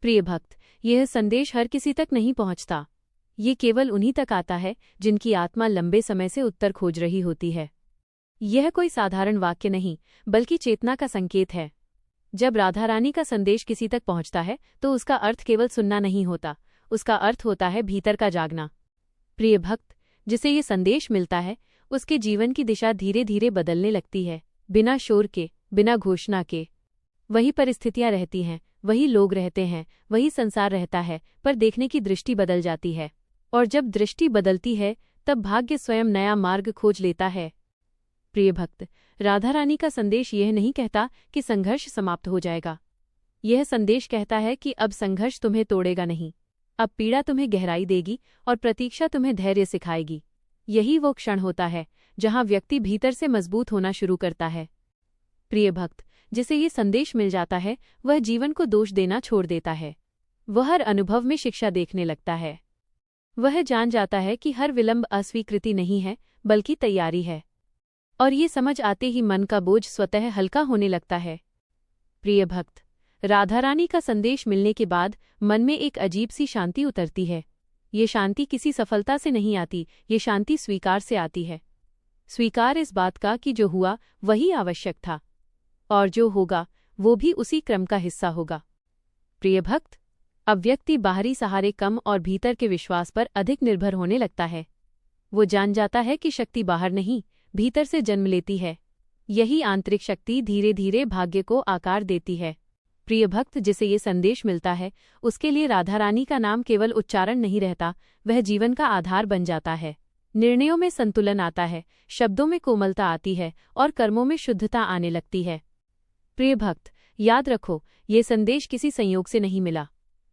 प्रिय भक्त, यह संदेश हर किसी तक नहीं पहुंचता। ये केवल उन्हीं तक आता है जिनकी आत्मा लंबे समय से उत्तर खोज रही होती है। यह कोई साधारण वाक्य नहीं, बल्कि चेतना का संकेत है। जब राधा रानी का संदेश किसी तक पहुंचता है तो उसका अर्थ केवल सुनना नहीं होता, उसका अर्थ होता है भीतर का जागना। प्रिय भक्त, जिसे ये संदेश मिलता है उसके जीवन की दिशा धीरे धीरे बदलने लगती है, बिना शोर के, बिना घोषणा के। वही परिस्थितियां रहती हैं, वही लोग रहते हैं, वही संसार रहता है, पर देखने की दृष्टि बदल जाती है। और जब दृष्टि बदलती है तब भाग्य स्वयं नया मार्ग खोज लेता है। प्रिय भक्त, राधा रानी का संदेश यह नहीं कहता कि संघर्ष समाप्त हो जाएगा। यह संदेश कहता है कि अब संघर्ष तुम्हें तोड़ेगा नहीं, अब पीड़ा तुम्हें गहराई देगी और प्रतीक्षा तुम्हें धैर्य सिखाएगी। यही वो क्षण होता है जहां व्यक्ति भीतर से मजबूत होना शुरू करता है। प्रिय भक्त, जिसे ये संदेश मिल जाता है वह जीवन को दोष देना छोड़ देता है। वह हर अनुभव में शिक्षा देखने लगता है। वह जान जाता है कि हर विलंब अस्वीकृति नहीं है, बल्कि तैयारी है। और ये समझ आते ही मन का बोझ स्वतः हल्का होने लगता है। प्रिय भक्त, राधा रानी का संदेश मिलने के बाद मन में एक अजीब सी शांति उतरती है। ये शांति किसी सफलता से नहीं आती, ये शांति स्वीकार से आती है। स्वीकार इस बात का कि जो हुआ वही आवश्यक था, और जो होगा वो भी उसी क्रम का हिस्सा होगा। प्रिय भक्त, अब व्यक्ति बाहरी सहारे कम और भीतर के विश्वास पर अधिक निर्भर होने लगता है। वो जान जाता है कि शक्ति बाहर नहीं, भीतर से जन्म लेती है। यही आंतरिक शक्ति धीरे धीरे भाग्य को आकार देती है। प्रिय भक्त, जिसे ये संदेश मिलता है उसके लिए राधा रानी का नाम केवल उच्चारण नहीं रहता, वह जीवन का आधार बन जाता है। निर्णयों में संतुलन आता है, शब्दों में कोमलता आती है और कर्मों में शुद्धता आने लगती है। प्रिय भक्त, याद रखो, ये संदेश किसी संयोग से नहीं मिला।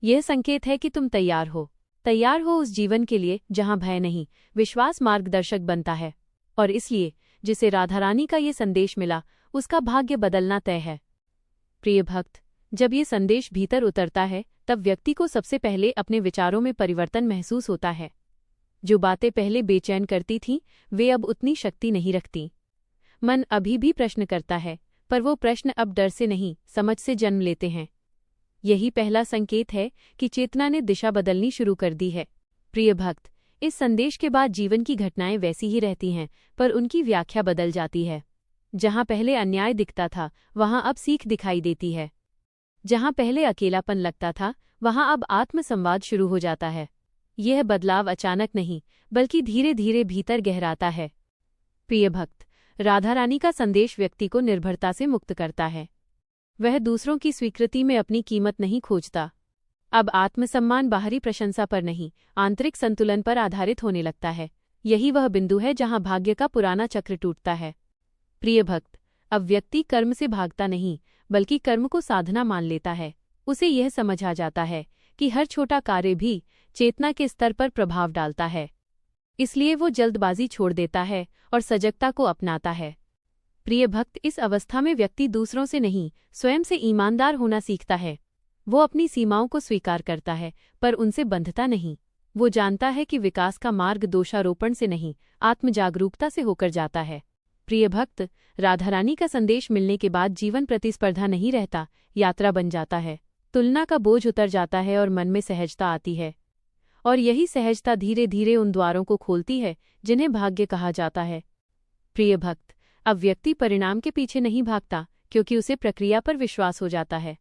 यह संकेत है कि तुम तैयार हो उस जीवन के लिए जहां भय नहीं, विश्वास मार्गदर्शक बनता है। और इसलिए जिसे राधा रानी का ये संदेश मिला उसका भाग्य बदलना तय है। प्रिय भक्त, जब ये संदेश भीतर उतरता है तब व्यक्ति को सबसे पहले अपने विचारों में परिवर्तन महसूस होता है। जो बातें पहले बेचैन करती थीं वे अब उतनी शक्ति नहीं रखती। मन अभी भी प्रश्न करता है, पर वो प्रश्न अब डर से नहीं, समझ से जन्म लेते हैं। यही पहला संकेत है कि चेतना ने दिशा बदलनी शुरू कर दी है। प्रिय भक्त, इस संदेश के बाद जीवन की घटनाएं वैसी ही रहती हैं, पर उनकी व्याख्या बदल जाती है। जहां पहले अन्याय दिखता था वहां अब सीख दिखाई देती है। जहां पहले अकेलापन लगता था वहां अब आत्मसंवाद शुरू हो जाता है। यह बदलाव अचानक नहीं, बल्कि धीरे धीरे भीतर गहराता है। प्रिय भक्त, राधा रानी का संदेश व्यक्ति को निर्भरता से मुक्त करता है। वह दूसरों की स्वीकृति में अपनी कीमत नहीं खोजता। अब आत्मसम्मान बाहरी प्रशंसा पर नहीं, आंतरिक संतुलन पर आधारित होने लगता है। यही वह बिंदु है जहां भाग्य का पुराना चक्र टूटता है। प्रिय भक्त, अब व्यक्ति कर्म से भागता नहीं, बल्कि कर्म को साधना मान लेता है। उसे यह समझ आ जाता है कि हर छोटा कार्य भी चेतना के स्तर पर प्रभाव डालता है। इसलिए वो जल्दबाजी छोड़ देता है और सजगता को अपनाता है। प्रिय भक्त, इस अवस्था में व्यक्ति दूसरों से नहीं, स्वयं से ईमानदार होना सीखता है। वो अपनी सीमाओं को स्वीकार करता है, पर उनसे बंधता नहीं। वो जानता है कि विकास का मार्ग दोषारोपण से नहीं, आत्मजागरूकता से होकर जाता है। प्रिय भक्त, राधा रानी का संदेश मिलने के बाद जीवन प्रतिस्पर्धा नहीं रहता, यात्रा बन जाता है। तुलना का बोझ उतर जाता है और मन में सहजता आती है। और यही सहजता धीरे धीरे उन द्वारों को खोलती है जिन्हें भाग्य कहा जाता है। प्रिय भक्त, अब व्यक्ति परिणाम के पीछे नहीं भागता, क्योंकि उसे प्रक्रिया पर विश्वास हो जाता है।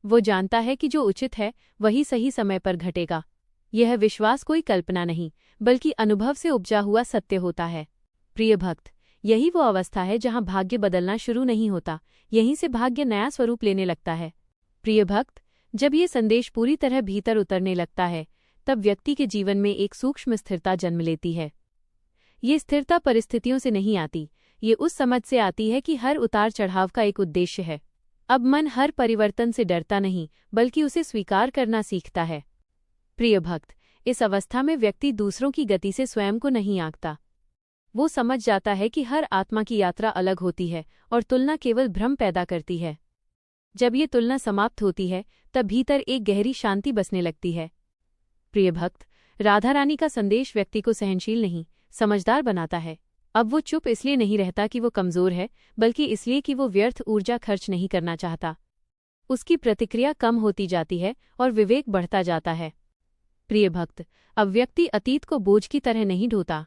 वो जानता है कि जो उचित है वही सही समय पर घटेगा। यह विश्वास कोई कल्पना नहीं, बल्कि अनुभव से उपजा हुआ सत्य होता है। प्रिय भक्त, यही वो अवस्था है जहां भाग्य बदलना शुरू नहीं होता, यहीं से भाग्य नया स्वरूप लेने लगता है। प्रिय भक्त, जब ये संदेश पूरी तरह भीतर उतरने लगता है तब व्यक्ति के जीवन में एक सूक्ष्म स्थिरता जन्म लेती है। ये स्थिरता परिस्थितियों से नहीं आती, ये उस समझ से आती है कि हर उतार चढ़ाव का एक उद्देश्य है। अब मन हर परिवर्तन से डरता नहीं, बल्कि उसे स्वीकार करना सीखता है। प्रिय भक्त, इस अवस्था में व्यक्ति दूसरों की गति से स्वयं को नहीं आंकता। वो समझ जाता है कि हर आत्मा की यात्रा अलग होती है और तुलना केवल भ्रम पैदा करती है। जब ये तुलना समाप्त होती है तब भीतर एक गहरी शांति बसने लगती है। प्रिय भक्त, राधा रानी का संदेश व्यक्ति को सहनशील नहीं, समझदार बनाता है। अब वो चुप इसलिए नहीं रहता कि वो कमजोर है, बल्कि इसलिए कि वो व्यर्थ ऊर्जा खर्च नहीं करना चाहता। उसकी प्रतिक्रिया कम होती जाती है और विवेक बढ़ता जाता है। प्रिय भक्त, अब व्यक्ति अतीत को बोझ की तरह नहीं ढोता।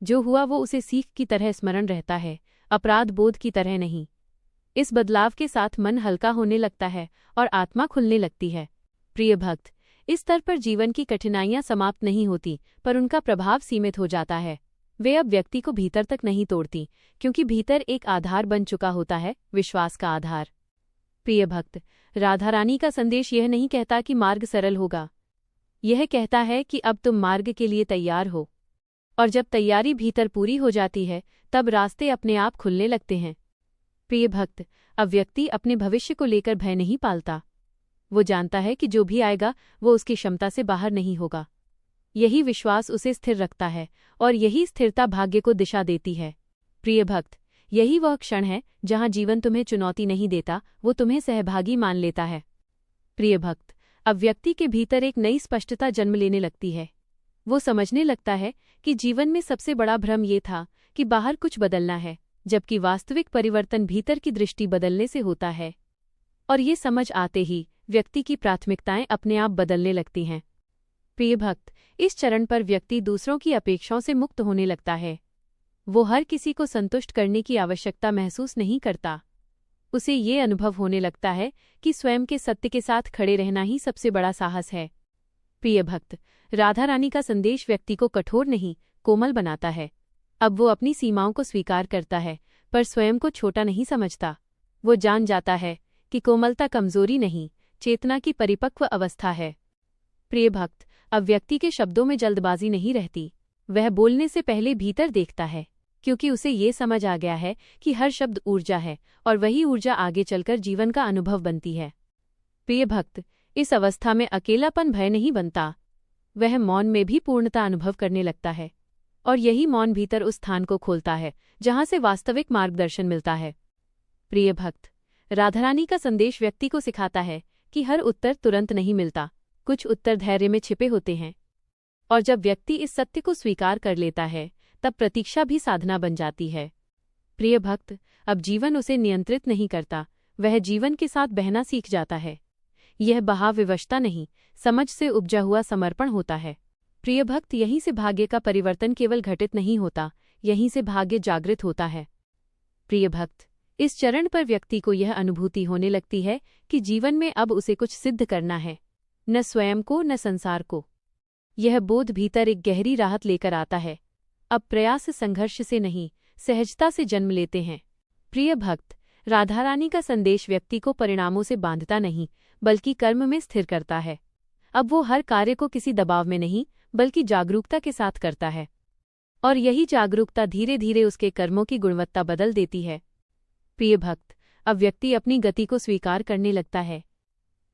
जो हुआ वो उसे सीख की तरह स्मरण रहता है, अपराध बोध की तरह नहीं। इस बदलाव के साथ मन हल्का होने लगता है और आत्मा खुलने लगती है। प्रिय भक्त, इस स्तर पर जीवन की कठिनाइयां समाप्त नहीं होती, पर उनका प्रभाव सीमित हो जाता है। वे अब व्यक्ति को भीतर तक नहीं तोड़ती, क्योंकि भीतर एक आधार बन चुका होता है, विश्वास का आधार। प्रिय भक्त, राधा रानी का संदेश यह नहीं कहता कि मार्ग सरल होगा। यह कहता है कि अब तुम मार्ग के लिए तैयार हो, और जब तैयारी भीतर पूरी हो जाती है तब रास्ते अपने आप खुलने लगते हैं। प्रिय भक्त, अब व्यक्ति अपने भविष्य को लेकर भय नहीं पालता। वो जानता है कि जो भी आएगा वो उसकी क्षमता से बाहर नहीं होगा। यही विश्वास उसे स्थिर रखता है, और यही स्थिरता भाग्य को दिशा देती है। प्रिय भक्त, यही वह क्षण है जहां जीवन तुम्हें चुनौती नहीं देता, वो तुम्हें सहभागी मान लेता है। प्रिय भक्त, अब व्यक्ति के भीतर एक नई स्पष्टता जन्म लेने लगती है। वो समझने लगता है कि जीवन में सबसे बड़ा भ्रम ये था कि बाहर कुछ बदलना है, जबकि वास्तविक परिवर्तन भीतर की दृष्टि बदलने से होता है। और ये समझ आते ही व्यक्ति की प्राथमिकताएं अपने आप बदलने लगती हैं। प्रिय भक्त, इस चरण पर व्यक्ति दूसरों की अपेक्षाओं से मुक्त होने लगता है। वो हर किसी को संतुष्ट करने की आवश्यकता महसूस नहीं करता। उसे ये अनुभव होने लगता है कि स्वयं के सत्य के साथ खड़े रहना ही सबसे बड़ा साहस है। प्रिय भक्त, राधा रानी का संदेश व्यक्ति को कठोर नहीं, कोमल बनाता है। अब वो अपनी सीमाओं को स्वीकार करता है, पर स्वयं को छोटा नहीं समझता। वो जान जाता है कि कोमलता कमजोरी नहीं, चेतना की परिपक्व अवस्था है। प्रिय भक्त, अब व्यक्ति के शब्दों में जल्दबाजी नहीं रहती। वह बोलने से पहले भीतर देखता है, क्योंकि उसे ये समझ आ गया है कि हर शब्द ऊर्जा है, और वही ऊर्जा आगे चलकर जीवन का अनुभव बनती है। प्रिय भक्त, इस अवस्था में अकेलापन भय नहीं बनता। वह मौन में भी पूर्णता अनुभव करने लगता है, और यही मौन भीतर उस स्थान को खोलता है जहां से वास्तविक मार्गदर्शन मिलता है। प्रिय भक्त, राधारानी का संदेश व्यक्ति को सिखाता है कि हर उत्तर तुरंत नहीं मिलता, कुछ उत्तर धैर्य में छिपे होते हैं। और जब व्यक्ति इस सत्य को स्वीकार कर लेता है तब प्रतीक्षा भी साधना बन जाती है। प्रिय भक्त, अब जीवन उसे नियंत्रित नहीं करता, वह जीवन के साथ बहना सीख जाता है। यह बहाव विवशता नहीं, समझ से उपजा हुआ समर्पण होता है। प्रिय भक्त, यहीं से भाग्य का परिवर्तन केवल घटित नहीं होता, यहीं से भाग्य जागृत होता है। प्रिय भक्त, इस चरण पर व्यक्ति को यह अनुभूति होने लगती है कि जीवन में अब उसे कुछ सिद्ध करना है, न स्वयं को न संसार को। यह बोध भीतर एक गहरी राहत लेकर आता है। अब प्रयास संघर्ष से नहीं, सहजता से जन्म लेते हैं। प्रिय भक्त, राधारानी का संदेश व्यक्ति को परिणामों से बांधता नहीं, बल्कि कर्म में स्थिर करता है। अब वो हर कार्य को किसी दबाव में नहीं, बल्कि जागरूकता के साथ करता है, और यही जागरूकता धीरे धीरे उसके कर्मों की गुणवत्ता बदल देती है। प्रिय भक्त, अब व्यक्ति अपनी गति को स्वीकार करने लगता है।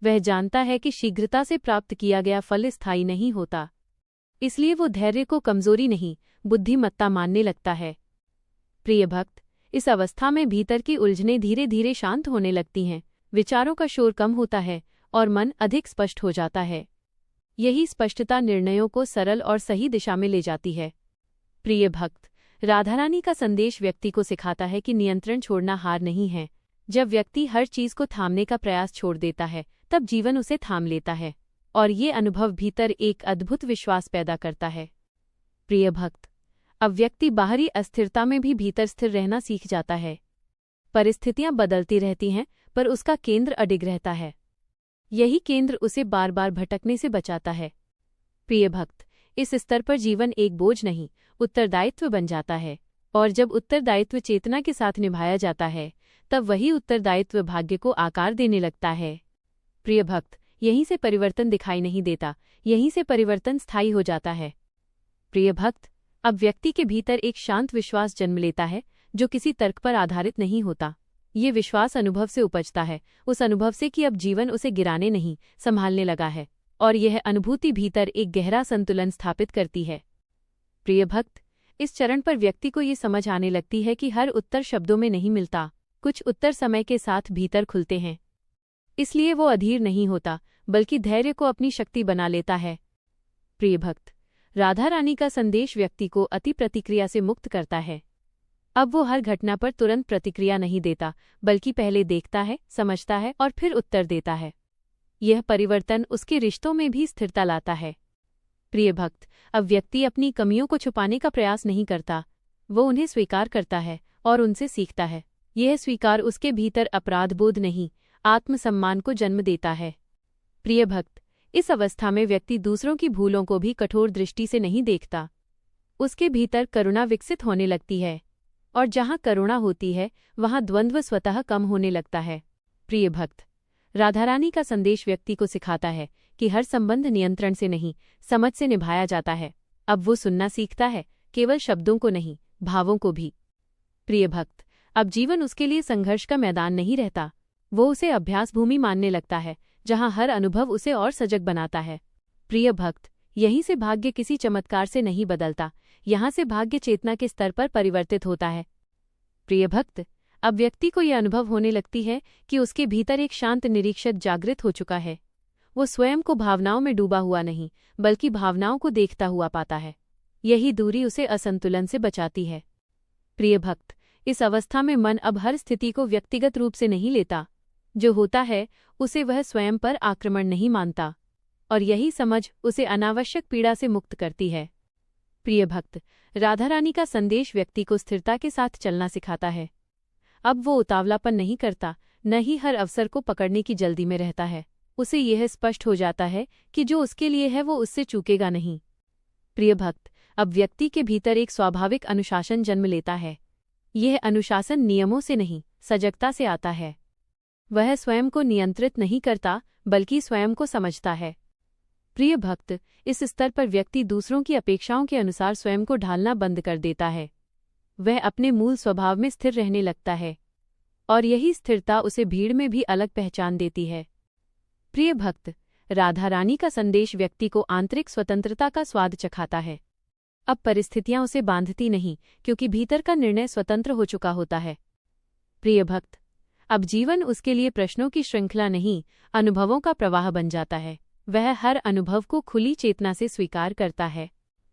वह जानता है कि शीघ्रता से प्राप्त किया गया फल स्थायी नहीं होता, इसलिए वो धैर्य को कमजोरी नहीं, बुद्धिमत्ता मानने लगता है। प्रिय भक्त, इस अवस्था में भीतर की उलझनें धीरे धीरे शांत होने लगती हैं, विचारों का शोर कम होता है और मन अधिक स्पष्ट हो जाता है। यही स्पष्टता निर्णयों को सरल और सही दिशा में ले जाती है। प्रिय भक्त, राधारानी का संदेश व्यक्ति को सिखाता है कि नियंत्रण छोड़ना हार नहीं है। जब व्यक्ति हर चीज को थामने का प्रयास छोड़ देता है, तब जीवन उसे थाम लेता है, और ये अनुभव भीतर एक अद्भुत विश्वास पैदा करता है। प्रिय भक्त, अब व्यक्ति बाहरी अस्थिरता में भी भीतर स्थिर रहना सीख जाता है। परिस्थितियां बदलती रहती हैं, पर उसका केंद्र अडिग रहता है। यही केंद्र उसे बार बार भटकने से बचाता है। प्रिय भक्त, इस स्तर पर जीवन एक बोझ नहीं, उत्तरदायित्व बन जाता है, और जब उत्तरदायित्व चेतना के साथ निभाया जाता है, तब वही उत्तरदायित्व भाग्य को आकार देने लगता है। प्रिय भक्त, यहीं से परिवर्तन दिखाई नहीं देता, यहीं से परिवर्तन स्थायी हो जाता है। प्रिय भक्त, अब व्यक्ति के भीतर एक शांत विश्वास जन्म लेता है, जो किसी तर्क पर आधारित नहीं होता। ये विश्वास अनुभव से उपजता है, उस अनुभव से कि अब जीवन उसे गिराने नहीं, संभालने लगा है, और यह अनुभूति भीतर एक गहरा संतुलन स्थापित करती है। प्रिय भक्त, इस चरण पर व्यक्ति को ये समझ आने लगती है कि हर उत्तर शब्दों में नहीं मिलता, कुछ उत्तर समय के साथ भीतर खुलते हैं। इसलिए वो अधीर नहीं होता, बल्कि धैर्य को अपनी शक्ति बना लेता है। प्रिय भक्त, राधा रानी का संदेश व्यक्ति को अति प्रतिक्रिया से मुक्त करता है। अब वो हर घटना पर तुरंत प्रतिक्रिया नहीं देता, बल्कि पहले देखता है, समझता है और फिर उत्तर देता है। यह परिवर्तन उसके रिश्तों में भी स्थिरता लाता है। प्रिय भक्त, अब व्यक्ति अपनी कमियों को छुपाने का प्रयास नहीं करता, वो उन्हें स्वीकार करता है और उनसे सीखता है। यह स्वीकार उसके भीतर अपराधबोध नहीं, आत्मसम्मान को जन्म देता है। प्रिय भक्त, इस अवस्था में व्यक्ति दूसरों की भूलों को भी कठोर दृष्टि से नहीं देखता। उसके भीतर करुणा विकसित होने लगती है, और जहाँ करुणा होती है वहाँ द्वंद्व स्वतः कम होने लगता है। प्रिय भक्त, राधारानी का संदेश व्यक्ति को सिखाता है कि हर संबंध नियंत्रण से नहीं, समझ से निभाया जाता है। अब वो सुनना सीखता है, केवल शब्दों को नहीं, भावों को भी। प्रिय भक्त, अब जीवन उसके लिए संघर्ष का मैदान नहीं रहता, वो उसे अभ्यास भूमि मानने लगता है, जहाँ हर अनुभव उसे और सजग बनाता है। प्रिय भक्त, यहीं से भाग्य किसी चमत्कार से नहीं बदलता, यहाँ से भाग्य चेतना के स्तर पर परिवर्तित होता है। प्रिय भक्त, अब व्यक्ति को यह अनुभव होने लगती है कि उसके भीतर एक शांत निरीक्षक जागृत हो चुका है। वो स्वयं को भावनाओं में डूबा हुआ नहीं, बल्कि भावनाओं को देखता हुआ पाता है। यही दूरी उसे असंतुलन से बचाती है। प्रिय भक्त, इस अवस्था में मन अब हर स्थिति को व्यक्तिगत रूप से नहीं लेता। जो होता है उसे वह स्वयं पर आक्रमण नहीं मानता, और यही समझ उसे अनावश्यक पीड़ा से मुक्त करती है। प्रिय भक्त, राधारानी का संदेश व्यक्ति को स्थिरता के साथ चलना सिखाता है। अब वो उतावलापन नहीं करता, न ही हर अवसर को पकड़ने की जल्दी में रहता है। उसे यह स्पष्ट हो जाता है कि जो उसके लिए है वो उससे चूकेगा नहीं। प्रिय भक्त, अब व्यक्ति के भीतर एक स्वाभाविक अनुशासन जन्म लेता है। यह अनुशासन नियमों से नहीं, सजगता से आता है। वह स्वयं को नियंत्रित नहीं करता, बल्कि स्वयं को समझता है। प्रिय भक्त, इस स्तर पर व्यक्ति दूसरों की अपेक्षाओं के अनुसार स्वयं को ढालना बंद कर देता है। वह अपने मूल स्वभाव में स्थिर रहने लगता है, और यही स्थिरता उसे भीड़ में भी अलग पहचान देती है। प्रिय भक्त, राधारानी का संदेश व्यक्ति को आंतरिक स्वतंत्रता का स्वाद चखाता है। अब परिस्थितियां उसे बांधती नहीं, क्योंकि भीतर का निर्णय स्वतंत्र हो चुका होता है। प्रिय भक्त, अब जीवन उसके लिए प्रश्नों की श्रृंखला नहीं, अनुभवों का प्रवाह बन जाता है। वह हर अनुभव को खुली चेतना से स्वीकार करता है।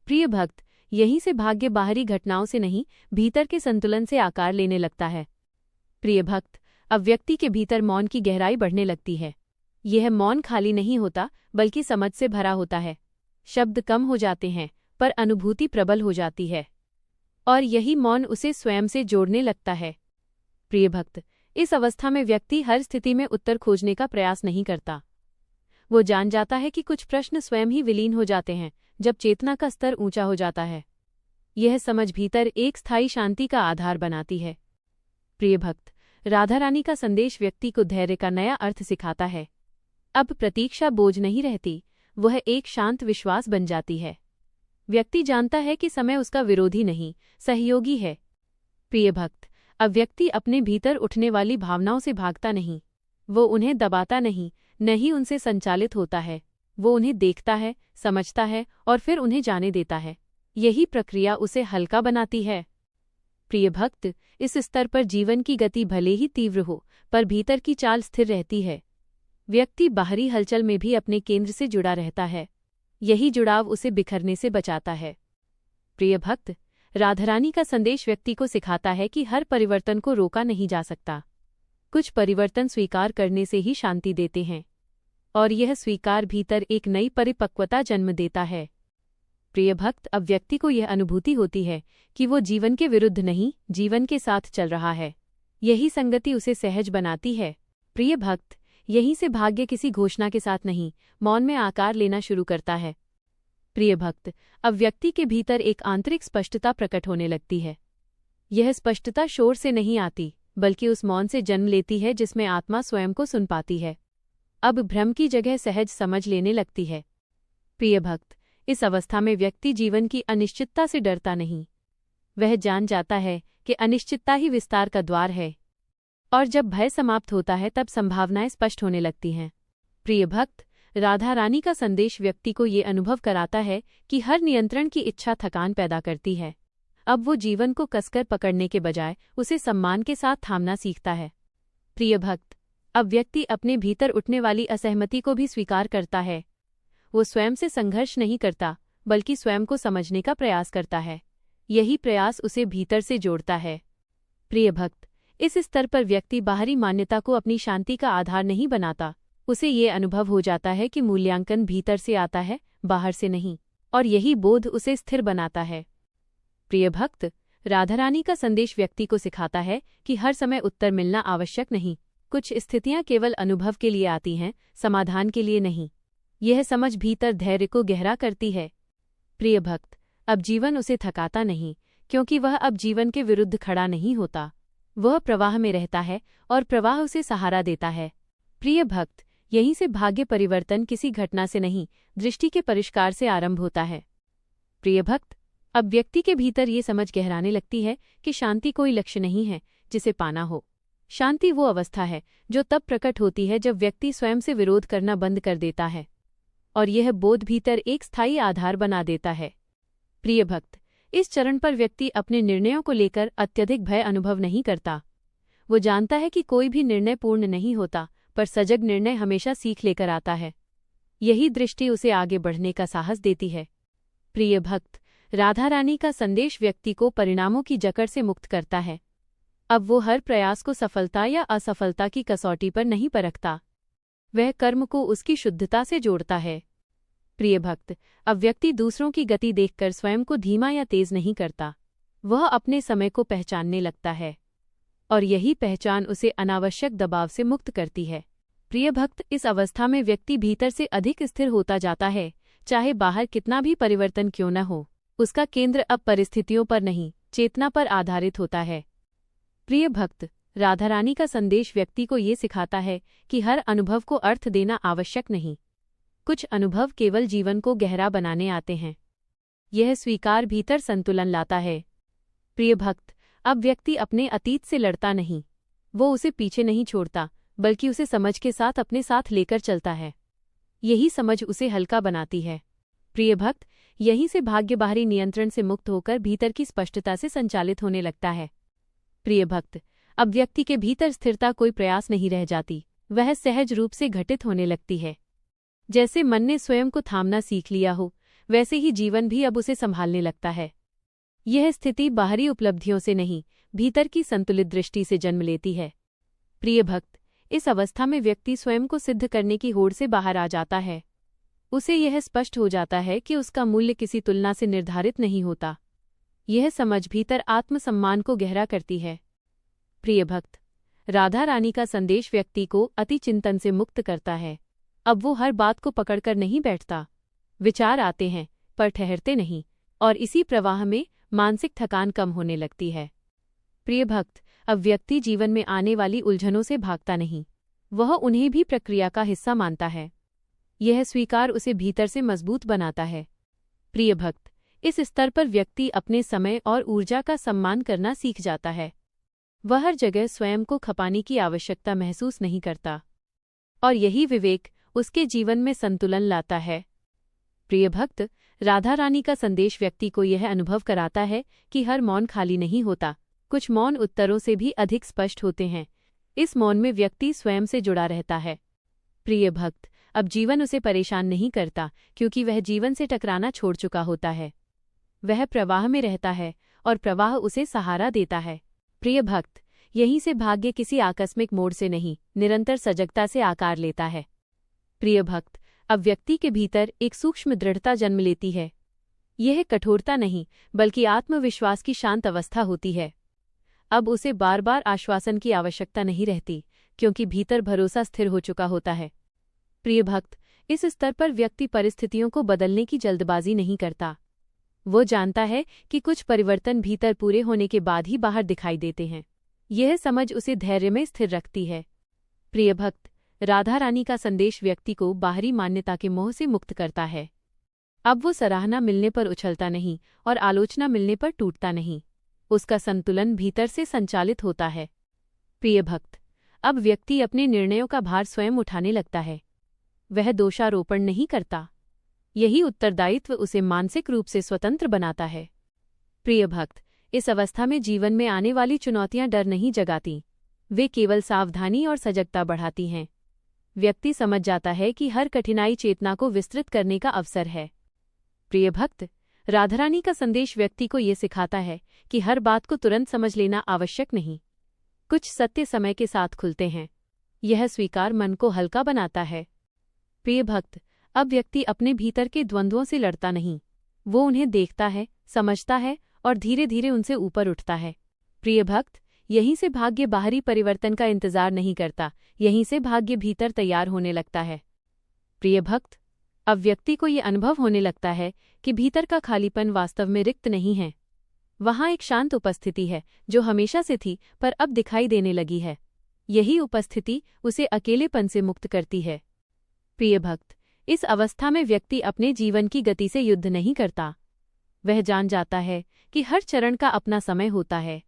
प्रिय भक्त, यहीं से भाग्य बाहरी घटनाओं से नहीं, भीतर के संतुलन से आकार लेने लगता है। प्रिय भक्त, अब व्यक्ति के भीतर मौन की गहराई बढ़ने लगती है। यह मौन खाली नहीं होता, बल्कि समझ से भरा होता है। शब्द कम हो जाते हैं, पर अनुभूति प्रबल हो जाती है, और यही मौन उसे स्वयं से जोड़ने लगता है। प्रिय भक्त, इस अवस्था में व्यक्ति हर स्थिति में उत्तर खोजने का प्रयास नहीं करता। वो जान जाता है कि कुछ प्रश्न स्वयं ही विलीन हो जाते हैं जब चेतना का स्तर ऊंचा हो जाता है। यह समझ भीतर एक स्थायी शांति का आधार बनाती है। प्रिय भक्त, राधारानी का संदेश व्यक्ति को धैर्य का नया अर्थ सिखाता है। अब प्रतीक्षा बोझ नहीं रहती, वह एक शांत विश्वास बन जाती है। व्यक्ति जानता है कि समय उसका विरोधी नहीं, सहयोगी है। प्रिय भक्त, अब व्यक्ति अपने भीतर उठने वाली भावनाओं से भागता नहीं, वो उन्हें दबाता नहीं, न ही उनसे संचालित होता है। वो उन्हें देखता है, समझता है और फिर उन्हें जाने देता है। यही प्रक्रिया उसे हल्का बनाती है। प्रिय भक्त, इस स्तर पर जीवन की गति भले ही तीव्र हो, पर भीतर की चाल स्थिर रहती है। व्यक्ति बाहरी हलचल में भी अपने केंद्र से जुड़ा रहता है। यही जुड़ाव उसे बिखरने से बचाता है। प्रिय भक्त, राधारानी का संदेश व्यक्ति को सिखाता है कि हर परिवर्तन को रोका नहीं जा सकता। कुछ परिवर्तन स्वीकार करने से ही शांति देते हैं, और यह स्वीकार भीतर एक नई परिपक्वता जन्म देता है। प्रिय भक्त, अब व्यक्ति को यह अनुभूति होती है कि वो जीवन के विरुद्ध नहीं, जीवन के साथ चल रहा है। यही संगति उसे सहज बनाती है। प्रिय भक्त, यहीं से भाग्य किसी घोषणा के साथ नहीं, मौन में आकार लेना शुरू करता है। प्रिय भक्त, अब व्यक्ति के भीतर एक आंतरिक स्पष्टता प्रकट होने लगती है। यह स्पष्टता शोर से नहीं आती, बल्कि उस मौन से जन्म लेती है जिसमें आत्मा स्वयं को सुन पाती है। अब भ्रम की जगह सहज समझ लेने लगती है। प्रिय भक्त, इस अवस्था में व्यक्ति जीवन की अनिश्चितता से डरता नहीं। वह जान जाता है कि अनिश्चितता ही विस्तार का द्वार है, और जब भय समाप्त होता है तब संभावनाएं स्पष्ट होने लगती हैं। प्रिय भक्त, राधारानी का संदेश व्यक्ति को ये अनुभव कराता है कि हर नियंत्रण की इच्छा थकान पैदा करती है। अब वो जीवन को कसकर पकड़ने के बजाय उसे सम्मान के साथ थामना सीखता है। प्रिय भक्त, अब व्यक्ति अपने भीतर उठने वाली असहमति को भी स्वीकार करता है। वो स्वयं से संघर्ष नहीं करता, बल्कि स्वयं को समझने का प्रयास करता है। यही प्रयास उसे भीतर से जोड़ता है। प्रिय भक्त, इस स्तर पर व्यक्ति बाहरी मान्यता को अपनी शांति का आधार नहीं बनाता। उसे ये अनुभव हो जाता है कि मूल्यांकन भीतर से आता है, बाहर से नहीं, और यही बोध उसे स्थिर बनाता है। प्रिय भक्त, राधारानी का संदेश व्यक्ति को सिखाता है कि हर समय उत्तर मिलना आवश्यक नहीं। कुछ स्थितियां केवल अनुभव के लिए आती हैं, समाधान के लिए नहीं। यह समझ भीतर धैर्य को गहरा करती है। प्रिय भक्त, अब जीवन उसे थकाता नहीं, क्योंकि वह अब जीवन के विरुद्ध खड़ा नहीं होता। वह प्रवाह में रहता है और प्रवाह उसे सहारा देता है। प्रिय भक्त, यहीं से भाग्य परिवर्तन किसी घटना से नहीं, दृष्टि के परिष्कार से आरंभ होता है। प्रिय भक्त, अब व्यक्ति के भीतर ये समझ गहराने लगती है कि शांति कोई लक्ष्य नहीं है जिसे पाना हो। शांति वो अवस्था है जो तब प्रकट होती है जब व्यक्ति स्वयं से विरोध करना बंद कर देता है, और यह बोध भीतर एक स्थायी आधार बना देता है। प्रिय भक्त, इस चरण पर व्यक्ति अपने निर्णयों को लेकर अत्यधिक भय अनुभव नहीं करता। वो जानता है कि कोई भी निर्णय पूर्ण नहीं होता, पर सजग निर्णय हमेशा सीख लेकर आता है। यही दृष्टि उसे आगे बढ़ने का साहस देती है। प्रिय भक्त, राधारानी का संदेश व्यक्ति को परिणामों की जकड़ से मुक्त करता है। अब वो हर प्रयास को सफलता या असफलता की कसौटी पर नहीं परखता। वह कर्म को उसकी शुद्धता से जोड़ता है। प्रिय भक्त, अब व्यक्ति दूसरों की गति देखकर स्वयं को धीमा या तेज नहीं करता। वह अपने समय को पहचानने लगता है, और यही पहचान उसे अनावश्यक दबाव से मुक्त करती है। प्रिय भक्त, इस अवस्था में व्यक्ति भीतर से अधिक स्थिर होता जाता है। चाहे बाहर कितना भी परिवर्तन क्यों न हो, उसका केंद्र अब परिस्थितियों पर नहीं, चेतना पर आधारित होता है। प्रिय भक्त, राधारानी का संदेश व्यक्ति को ये सिखाता है कि हर अनुभव को अर्थ देना आवश्यक नहीं। कुछ अनुभव केवल जीवन को गहरा बनाने आते हैं। यह स्वीकार भीतर संतुलन लाता है। प्रिय भक्त, अब व्यक्ति अपने अतीत से लड़ता नहीं। वो उसे पीछे नहीं छोड़ता, बल्कि उसे समझ के साथ अपने साथ लेकर चलता है। यही समझ उसे हल्का बनाती है। प्रिय भक्त, यहीं से भाग्य बाहरी नियंत्रण से मुक्त होकर भीतर की स्पष्टता से संचालित होने लगता है। प्रिय भक्त, अब व्यक्ति के भीतर स्थिरता कोई प्रयास नहीं रह जाती, वह सहज रूप से घटित होने लगती है। जैसे मन ने स्वयं को थामना सीख लिया हो, वैसे ही जीवन भी अब उसे संभालने लगता है। यह स्थिति बाहरी उपलब्धियों से नहीं, भीतर की संतुलित दृष्टि से जन्म लेती है। प्रिय भक्त, इस अवस्था में व्यक्ति स्वयं को सिद्ध करने की होड़ से बाहर आ जाता है। उसे यह स्पष्ट हो जाता है कि उसका मूल्य किसी तुलना से निर्धारित नहीं होता। यह समझ भीतर आत्मसम्मान को गहरा करती है। प्रिय भक्त, राधा रानी का संदेश व्यक्ति को अति चिंतन से मुक्त करता है। अब वो हर बात को पकड़कर नहीं बैठता। विचार आते हैं, पर ठहरते नहीं, और इसी प्रवाह में मानसिक थकान कम होने लगती है। प्रिय भक्त, अब व्यक्ति जीवन में आने वाली उलझनों से भागता नहीं, वह उन्हें भी प्रक्रिया का हिस्सा मानता है। यह स्वीकार उसे भीतर से मजबूत बनाता है। प्रिय भक्त, इस स्तर पर व्यक्ति अपने समय और ऊर्जा का सम्मान करना सीख जाता है। वह हर जगह स्वयं को खपाने की आवश्यकता महसूस नहीं करता, और यही विवेक उसके जीवन में संतुलन लाता है। प्रिय भक्त, राधा रानी का संदेश व्यक्ति को यह अनुभव कराता है कि हर मौन खाली नहीं होता, कुछ मौन उत्तरों से भी अधिक स्पष्ट होते हैं। इस मौन में व्यक्ति स्वयं से जुड़ा रहता है। प्रिय भक्त, अब जीवन उसे परेशान नहीं करता, क्योंकि वह जीवन से टकराना छोड़ चुका होता है। वह प्रवाह में रहता है, और प्रवाह उसे सहारा देता है। प्रिय भक्त, यहीं से भाग्य किसी आकस्मिक मोड़ से नहीं, निरंतर सजगता से आकार लेता है। प्रिय भक्त, अब व्यक्ति के भीतर एक सूक्ष्म दृढ़ता जन्म लेती है। यह कठोरता नहीं, बल्कि आत्मविश्वास की शांत अवस्था होती है। अब उसे बार बार आश्वासन की आवश्यकता नहीं रहती, क्योंकि भीतर भरोसा स्थिर हो चुका होता है। प्रिय भक्त, इस स्तर पर व्यक्ति परिस्थितियों को बदलने की जल्दबाजी नहीं करता। वो जानता है कि कुछ परिवर्तन भीतर पूरे होने के बाद ही बाहर दिखाई देते हैं। यह समझ उसे धैर्य में स्थिर रखती है। प्रिय भक्त, राधा रानी का संदेश व्यक्ति को बाहरी मान्यता के मोह से मुक्त करता है। अब वो सराहना मिलने पर उछलता नहीं, और आलोचना मिलने पर टूटता नहीं। उसका संतुलन भीतर से संचालित होता है। प्रिय भक्त, अब व्यक्ति अपने निर्णयों का भार स्वयं उठाने लगता है। वह दोषारोपण नहीं करता। यही उत्तरदायित्व उसे मानसिक रूप से स्वतंत्र बनाता है। प्रिय भक्त, इस अवस्था में जीवन में आने वाली चुनौतियां डर नहीं जगाती, वे केवल सावधानी और सजगता बढ़ाती हैं। व्यक्ति समझ जाता है कि हर कठिनाई चेतना को विस्तृत करने का अवसर है। प्रिय भक्त, राधारानी का संदेश व्यक्ति को ये सिखाता है कि हर बात को तुरंत समझ लेना आवश्यक नहीं। कुछ सत्य समय के साथ खुलते हैं। यह स्वीकार मन को हल्का बनाता है। प्रिय भक्त, अब व्यक्ति अपने भीतर के द्वंद्वों से लड़ता नहीं, वो उन्हें देखता है, समझता है और धीरे धीरे उनसे ऊपर उठता है। प्रिय भक्त, यहीं से भाग्य बाहरी परिवर्तन का इंतजार नहीं करता, यहीं से भाग्य भीतर तैयार होने लगता है। प्रिय भक्त, अब व्यक्ति को ये अनुभव होने लगता है कि भीतर का खालीपन वास्तव में रिक्त नहीं है। वहाँ एक शांत उपस्थिति है जो हमेशा से थी पर अब दिखाई देने लगी है। यही उपस्थिति उसे अकेलेपन से मुक्त करती है। प्रिय भक्त, इस अवस्था में व्यक्ति अपने जीवन की गति से युद्ध नहीं करता। वह जान जाता है कि हर चरण का अपना समय होता है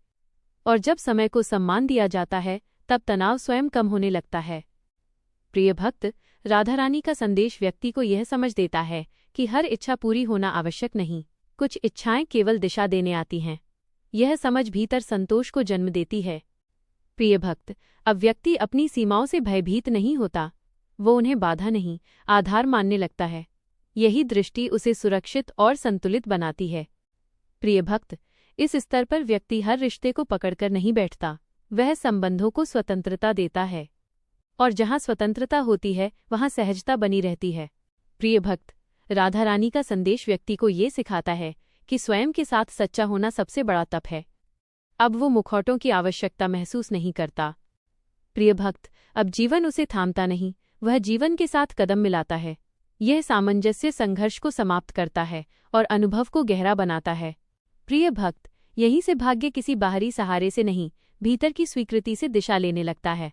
और जब समय को सम्मान दिया जाता है तब तनाव स्वयं कम होने लगता है। प्रिय भक्त, राधारानी का संदेश व्यक्ति को यह समझ देता है कि हर इच्छा पूरी होना आवश्यक नहीं, कुछ इच्छाएं केवल दिशा देने आती हैं। यह समझ भीतर संतोष को जन्म देती है। प्रिय भक्त, अब व्यक्ति अपनी सीमाओं से भयभीत नहीं होता, वो उन्हें बाधा नहीं, आधार मानने लगता है। यही दृष्टि उसे सुरक्षित और संतुलित बनाती है। प्रिय भक्त, इस स्तर पर व्यक्ति हर रिश्ते को पकड़कर नहीं बैठता, वह संबंधों को स्वतंत्रता देता है और जहाँ स्वतंत्रता होती है वहाँ सहजता बनी रहती है। प्रिय भक्त, राधारानी का संदेश व्यक्ति को ये सिखाता है कि स्वयं के साथ सच्चा होना सबसे बड़ा तप है। अब वो मुखौटों की आवश्यकता महसूस नहीं करता। प्रिय भक्त, अब जीवन उसे थामता नहीं, वह जीवन के साथ कदम मिलाता है। यह सामंजस्य संघर्ष को समाप्त करता है और अनुभव को गहरा बनाता है। प्रिय भक्त, यहीं से भाग्य किसी बाहरी सहारे से नहीं, भीतर की स्वीकृति से दिशा लेने लगता है।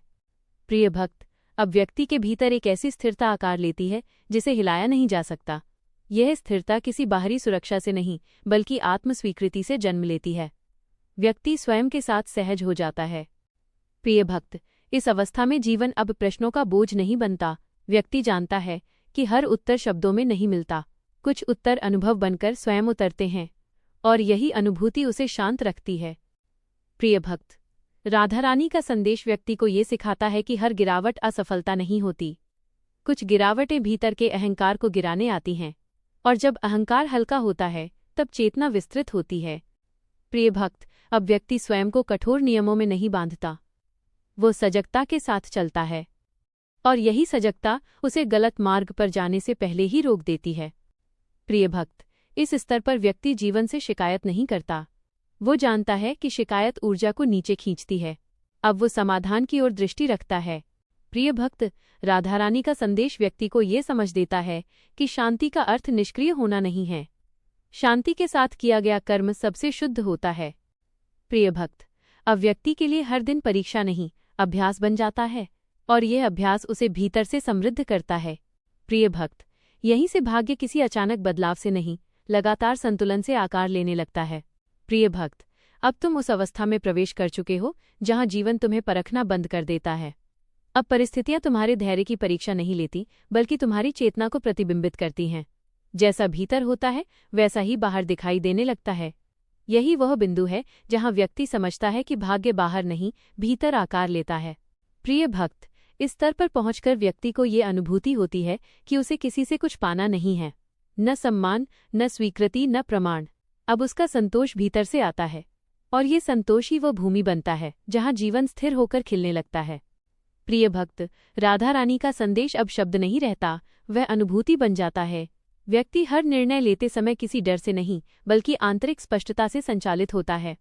प्रिय भक्त, अब व्यक्ति के भीतर एक ऐसी स्थिरता आकार लेती है जिसे हिलाया नहीं जा सकता। यह स्थिरता किसी बाहरी सुरक्षा से नहीं बल्कि आत्मस्वीकृति से जन्म लेती है। व्यक्ति स्वयं के साथ सहज हो जाता है। प्रिय भक्त, इस अवस्था में जीवन अब प्रश्नों का बोझ नहीं बनता। व्यक्ति जानता है कि हर उत्तर शब्दों में नहीं मिलता, कुछ उत्तर अनुभव बनकर स्वयं उतरते हैं और यही अनुभूति उसे शांत रखती है। प्रिय भक्त, राधारानी का संदेश व्यक्ति को ये सिखाता है कि हर गिरावट असफलता नहीं होती। कुछ गिरावटें भीतर के अहंकार को गिराने आती हैं और जब अहंकार हल्का होता है तब चेतना विस्तृत होती है। प्रिय भक्त, अब व्यक्ति स्वयं को कठोर नियमों में नहीं बांधता, वो सजगता के साथ चलता है और यही सजगता उसे गलत मार्ग पर जाने से पहले ही रोक देती है। प्रिय भक्त, इस स्तर पर व्यक्ति जीवन से शिकायत नहीं करता। वो जानता है कि शिकायत ऊर्जा को नीचे खींचती है। अब वो समाधान की ओर दृष्टि रखता है। प्रिय भक्त, राधारानी का संदेश व्यक्ति को ये समझ देता है कि शांति का अर्थ निष्क्रिय होना नहीं है। शांति के साथ किया गया कर्म सबसे शुद्ध होता है। प्रिय भक्त, अब व्यक्ति के लिए हर दिन परीक्षा नहीं, अभ्यास बन जाता है और यह अभ्यास उसे भीतर से समृद्ध करता है। प्रिय भक्त, यहीं से भाग्य किसी अचानक बदलाव से नहीं, लगातार संतुलन से आकार लेने लगता है। प्रिय भक्त, अब तुम उस अवस्था में प्रवेश कर चुके हो जहां जीवन तुम्हें परखना बंद कर देता है। अब परिस्थितियां तुम्हारे धैर्य की परीक्षा नहीं लेती बल्कि तुम्हारी चेतना को प्रतिबिंबित करती हैं। जैसा भीतर होता है वैसा ही बाहर दिखाई देने लगता है। यही वह बिंदु है जहां व्यक्ति समझता है कि भाग्य बाहर नहीं, भीतर आकार लेता है। प्रिय भक्त, इस स्तर पर पहुंचकर व्यक्ति को ये अनुभूति होती है कि उसे किसी से कुछ पाना नहीं है, न सम्मान, न स्वीकृति, न प्रमाण। अब उसका संतोष भीतर से आता है और ये संतोष ही वह भूमि बनता है जहां जीवन स्थिर होकर खिलने लगता है। प्रिय भक्त, राधा रानी का संदेश अब शब्द नहीं रहता, वह अनुभूति बन जाता है। व्यक्ति हर निर्णय लेते समय किसी डर से नहीं बल्कि आंतरिक स्पष्टता से संचालित होता है।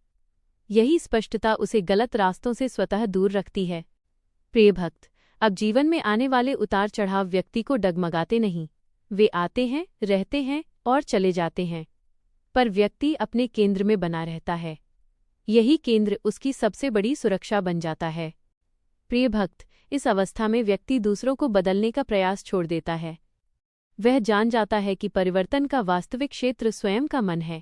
यही स्पष्टता उसे गलत रास्तों से स्वतः दूर रखती है। प्रिय भक्त, अब जीवन में आने वाले उतार चढ़ाव व्यक्ति को डगमगाते नहीं। वे आते हैं, रहते हैं और चले जाते हैं, पर व्यक्ति अपने केंद्र में बना रहता है। यही केंद्र उसकी सबसे बड़ी सुरक्षा बन जाता है। प्रिय भक्त, इस अवस्था में व्यक्ति दूसरों को बदलने का प्रयास छोड़ देता है। वह जान जाता है कि परिवर्तन का वास्तविक क्षेत्र स्वयं का मन है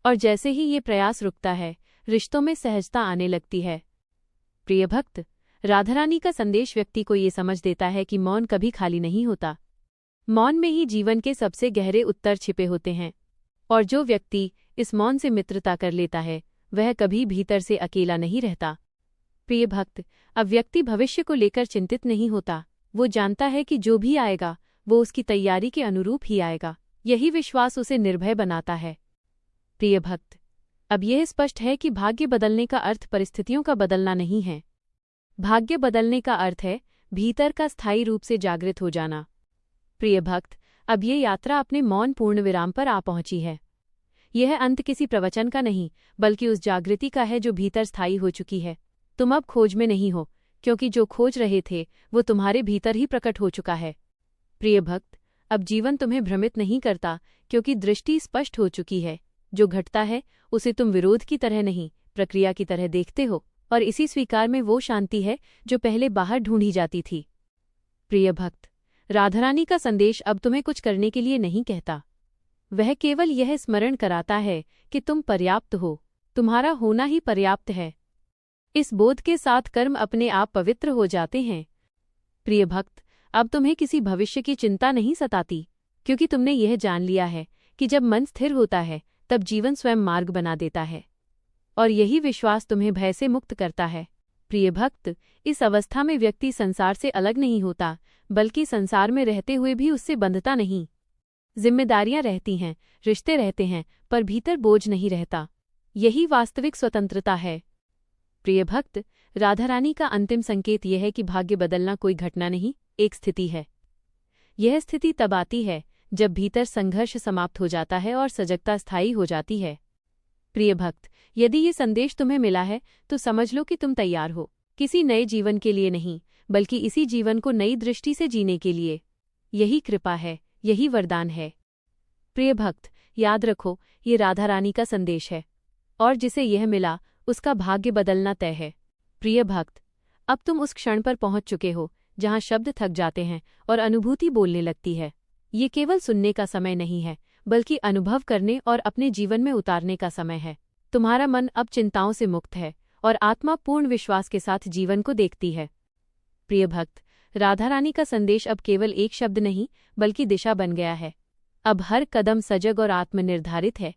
और जैसे ही ये प्रयास रुकता है, रिश्तों में सहजता आने लगती है। प्रिय भक्त, राधारानी का संदेश व्यक्ति को ये समझ देता है कि मौन कभी खाली नहीं होता। मौन में ही जीवन के सबसे गहरे उत्तर छिपे होते हैं और जो व्यक्ति इस मौन से मित्रता कर लेता है वह कभी भीतर से अकेला नहीं रहता। प्रिय भक्त, अब व्यक्ति भविष्य को लेकर चिंतित नहीं होता। वो जानता है कि जो भी आएगा वो उसकी तैयारी के अनुरूप ही आएगा। यही विश्वास उसे निर्भय बनाता है। प्रिय भक्त, अब यह स्पष्ट है कि भाग्य बदलने का अर्थ परिस्थितियों का बदलना नहीं है। भाग्य बदलने का अर्थ है भीतर का स्थायी रूप से जागृत हो जाना। प्रिय भक्त, अब ये यात्रा अपने मौन पूर्ण विराम पर आ पहुंची है। यह अंत किसी प्रवचन का नहीं, बल्कि उस जागृति का है जो भीतर स्थायी हो चुकी है। तुम अब खोज में नहीं हो, क्योंकि जो खोज रहे थे वो तुम्हारे भीतर ही प्रकट हो चुका है। प्रिय भक्त, अब जीवन तुम्हें भ्रमित नहीं करता, क्योंकि दृष्टि स्पष्ट हो चुकी है। जो घटता है उसे तुम विरोध की तरह नहीं, प्रक्रिया की तरह देखते हो, और इसी स्वीकार में वो शांति है जो पहले बाहर ढूंढी जाती थी। प्रिय भक्त, राधारानी का संदेश अब तुम्हें कुछ करने के लिए नहीं कहता। वह केवल यह स्मरण कराता है कि तुम पर्याप्त हो, तुम्हारा होना ही पर्याप्त है। इस बोध के साथ कर्म अपने आप पवित्र हो जाते हैं। प्रिय भक्त, अब तुम्हें किसी भविष्य की चिंता नहीं सताती, क्योंकि तुमने यह जान लिया है कि जब मन स्थिर होता है तब जीवन स्वयं मार्ग बना देता है, और यही विश्वास तुम्हें भय से मुक्त करता है। प्रिय भक्त, इस अवस्था में व्यक्ति संसार से अलग नहीं होता, बल्कि संसार में रहते हुए भी उससे बंधता नहीं। जिम्मेदारियां रहती हैं, रिश्ते रहते हैं, पर भीतर बोझ नहीं रहता। यही वास्तविक स्वतंत्रता है। प्रिय भक्त, राधारानी का अंतिम संकेत यह है कि भाग्य बदलना कोई घटना नहीं, एक स्थिति है। यह स्थिति तब आती है जब भीतर संघर्ष समाप्त हो जाता है और सजगता स्थायी हो जाती है। प्रिय भक्त, यदि ये संदेश तुम्हें मिला है तो समझ लो कि तुम तैयार हो, किसी नए जीवन के लिए नहीं, बल्कि इसी जीवन को नई दृष्टि से जीने के लिए। यही कृपा है, यही वरदान है। प्रिय भक्त, याद रखो, ये राधारानी का संदेश है, और जिसे यह मिला उसका भाग्य बदलना तय है। प्रिय भक्त, अब तुम उस क्षण पर पहुंच चुके हो जहां शब्द थक जाते हैं और अनुभूति बोलने लगती है। ये केवल सुनने का समय नहीं है, बल्कि अनुभव करने और अपने जीवन में उतारने का समय है। तुम्हारा मन अब चिंताओं से मुक्त है और आत्मा पूर्ण विश्वास के साथ जीवन को देखती है। प्रिय भक्त, राधारानी का संदेश अब केवल एक शब्द नहीं, बल्कि दिशा बन गया है। अब हर कदम सजग और आत्मनिर्धारित है।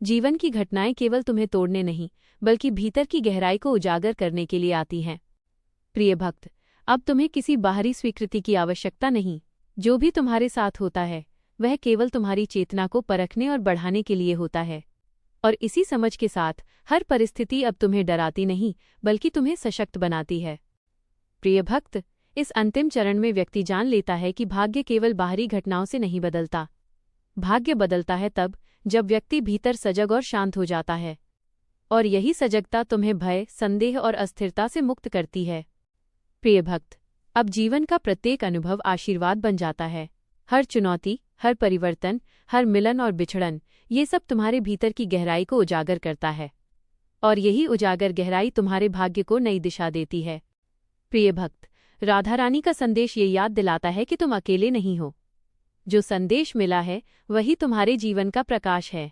जीवन की घटनाएं केवल तुम्हें तोड़ने नहीं, बल्कि भीतर की गहराई को उजागर करने के लिए आती हैं। प्रिय भक्त, अब तुम्हें किसी बाहरी स्वीकृति की आवश्यकता नहीं। जो भी तुम्हारे साथ होता है वह केवल तुम्हारी चेतना को परखने और बढ़ाने के लिए होता है, और इसी समझ के साथ हर परिस्थिति अब तुम्हें डराती नहीं, बल्कि तुम्हें सशक्त बनाती है। प्रिय भक्त, इस अंतिम चरण में व्यक्ति जान लेता है कि भाग्य केवल बाहरी घटनाओं से नहीं बदलता। भाग्य बदलता है तब जब व्यक्ति भीतर सजग और शांत हो जाता है, और यही सजगता तुम्हें भय, संदेह और अस्थिरता से मुक्त करती है। प्रिय भक्त, अब जीवन का प्रत्येक अनुभव आशीर्वाद बन जाता है। हर चुनौती, हर परिवर्तन, हर मिलन और बिछड़न, ये सब तुम्हारे भीतर की गहराई को उजागर करता है, और यही उजागर गहराई तुम्हारे भाग्य को नई दिशा देती है। प्रिय भक्त, राधारानी का संदेश ये याद दिलाता है कि तुम अकेले नहीं हो। जो संदेश मिला है वही तुम्हारे जीवन का प्रकाश है,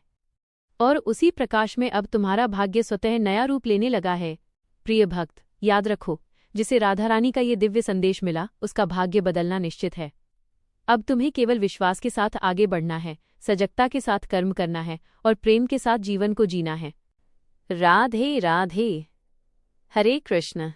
और उसी प्रकाश में अब तुम्हारा भाग्य स्वतः नया रूप लेने लगा है। प्रिय भक्त, याद रखो, जिसे राधारानी का ये दिव्य संदेश मिला उसका भाग्य बदलना निश्चित है। अब तुम्हें केवल विश्वास के साथ आगे बढ़ना है, सजगता के साथ कर्म करना है, और प्रेम के साथ जीवन को जीना है। राधे राधे। हरे कृष्ण।